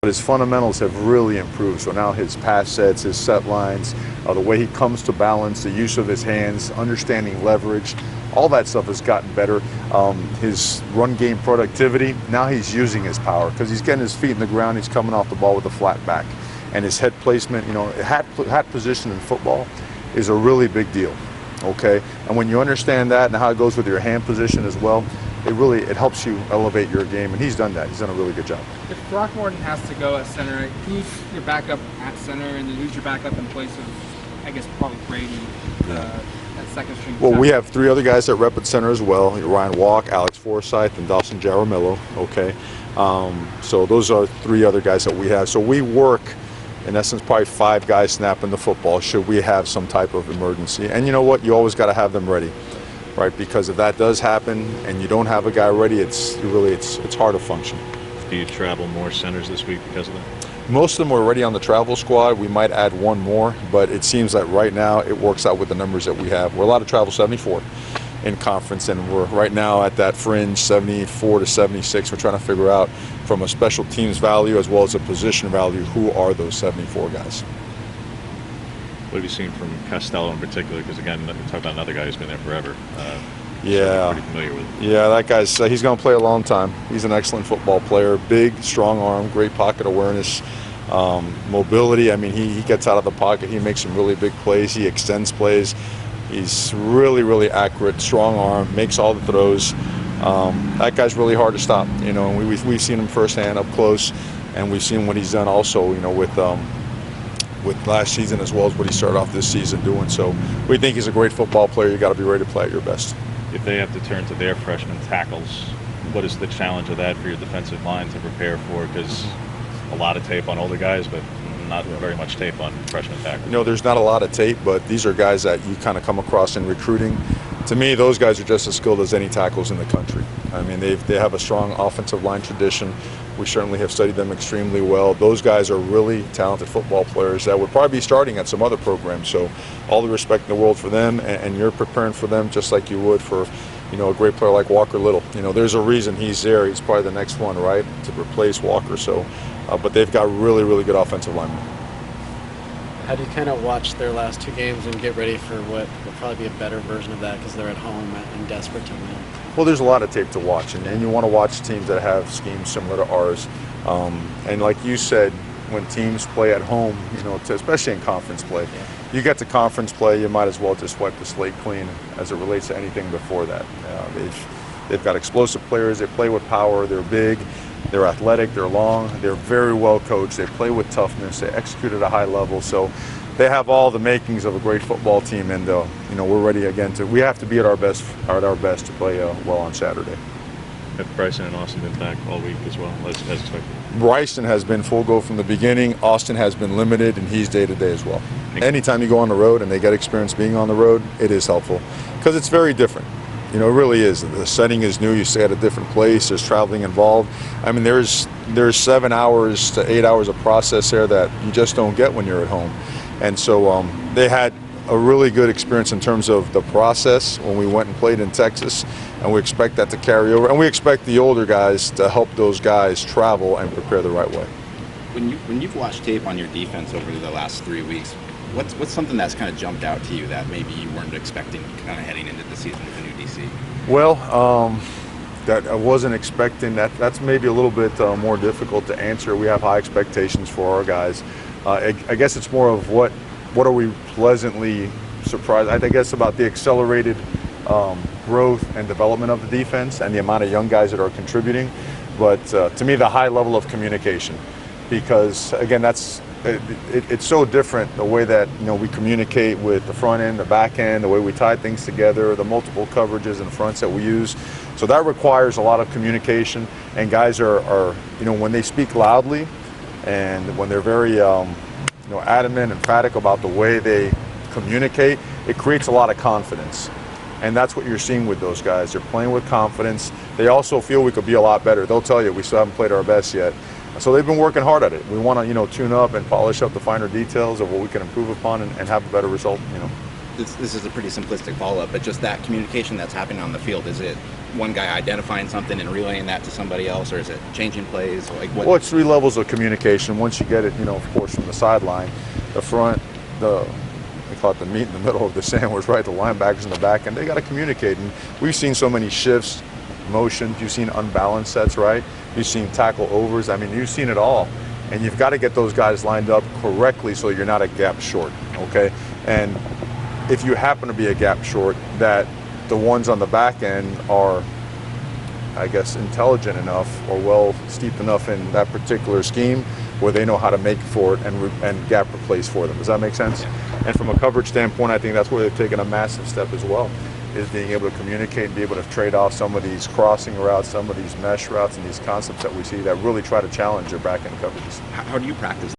But his fundamentals have really improved. So now his pass sets, his set lines, the way he comes to balance, the use of his hands, understanding leverage, all that stuff has gotten better. His run game productivity, now he's using his power because he's getting his feet in the ground, he's coming off the ball with a flat back. And his head placement, hat position in football is a really big deal, okay? And when you understand that and how it goes with your hand position as well, it helps you elevate your game, and he's done that. He's done a really good job. If Throckmorton has to go at center, who's your backup at center, and then who's your backup in place of, I guess, probably Brady at second string? Well, we have three other guys that rep at center as well: Ryan Walk, Alex Forsythe, and Dawson Jaramillo. Okay, so those are three other guys that we have. So we work, in essence, probably 5 guys snapping the football should we have some type of emergency. And you know what? You always got to have them ready. Right, because if that does happen and you don't have a guy ready, it's hard to function. Do you travel more centers this week because of that? Most of them are already on the travel squad. We might add one more, but it seems that right now it works out with the numbers that we have. We're allowed to travel 74 in conference, and we're right now at that fringe 74 to 76. We're trying to figure out from a special teams value as well as a position value, who are those 74 guys. What have you seen from Costello in particular? Because again, we're talking about another guy who's been there forever. Yeah, pretty familiar with him. Yeah, that guy's he's going to play a long time. He's an excellent football player. Big, strong arm, great pocket awareness, mobility. I mean, he gets out of the pocket. He makes some really big plays. He extends plays. He's really, really accurate, strong arm, makes all the throws. That guy's really hard to stop. And we've seen him firsthand up close, and we've seen what he's done also. With last season as well as what he started off this season doing. So we think he's a great football player. You got to be ready to play at your best. If they have to turn to their freshman tackles, what is the challenge of that for your defensive line to prepare for? Because a lot of tape on older guys, but not very much tape on freshman tackles. There's not a lot of tape, but these are guys that you kind of come across in recruiting. To me, those guys are just as skilled as any tackles in the country. I mean, they have a strong offensive line tradition. We certainly have studied them extremely well. Those guys are really talented football players that would probably be starting at some other programs. So all the respect in the world for them, and you're preparing for them just like you would for, a great player like Walker Little. There's a reason he's there. He's probably the next one, right, to replace Walker. So, but they've got really, really good offensive linemen. How do you kind of watch their last 2 games and get ready for what will probably be a better version of that because they're at home and desperate to win? Well, there's a lot of tape to watch, and you want to watch teams that have schemes similar to ours. And like you said, when teams play at home, especially in conference play, you get to conference play, you might as well just wipe the slate clean as it relates to anything before that. They've got explosive players, they play with power, they're big, they're athletic, they're long, they're very well coached, they play with toughness, they execute at a high level. So they have all the makings of a great football team, and we're ready again we have to be at our best to play well on Saturday. Have Bryson and Austin been back all week as well, as expected? Bryson has been full go from the beginning. Austin has been limited, and he's day-to-day as well. Anytime you go on the road and they get experience being on the road, it is helpful because it's very different. It really is. The setting is new. You stay at a different place. There's traveling involved. I mean, there's 7 hours to 8 hours of process there that you just don't get when you're at home. And so they had a really good experience in terms of the process when we went and played in Texas, and we expect that to carry over. And we expect the older guys to help those guys travel and prepare the right way. When you've watched tape on your defense over the last 3 weeks, what's something that's kind of jumped out to you that maybe you weren't expecting kind of heading into the season with the new DC? Well, that I wasn't expecting. That's maybe a little bit more difficult to answer. We have high expectations for our guys. I guess it's more of what are we pleasantly surprised. I guess about the accelerated growth and development of the defense and the amount of young guys that are contributing. But to me, the high level of communication, because again, it's so different the way that we communicate with the front end, the back end, the way we tie things together, the multiple coverages and fronts that we use. So that requires a lot of communication, and guys are when they speak loudly and when they're very adamant, emphatic about the way they communicate, it creates a lot of confidence. And that's what you're seeing with those guys. They're playing with confidence. They also feel we could be a lot better. They'll tell you we still haven't played our best yet. So they've been working hard at it. We want to tune up and polish up the finer details of what we can improve upon and have a better result. this is a pretty simplistic follow-up, but just that communication that's happening on the field, is it one guy identifying something and relaying that to somebody else, or is it changing plays? Like what? Well, it's 3 levels of communication. Once you get it, of course, from the sideline, the front, we call it the meat in the middle of the sandwich, right? The linebackers in the back, and they got to communicate. And we've seen so many shifts, motions. You've seen unbalanced sets, right? You've seen tackle overs. I mean, you've seen it all. And you've got to get those guys lined up correctly so you're not a gap short, okay? And if you happen to be a gap short, that the ones on the back end are, I guess, intelligent enough or well steeped enough in that particular scheme where they know how to make for it and gap replace for them. Does that make sense? And from a coverage standpoint, I think that's where they've taken a massive step as well, is being able to communicate and be able to trade off some of these crossing routes, some of these mesh routes, and these concepts that we see that really try to challenge your back end coverages. How do you practice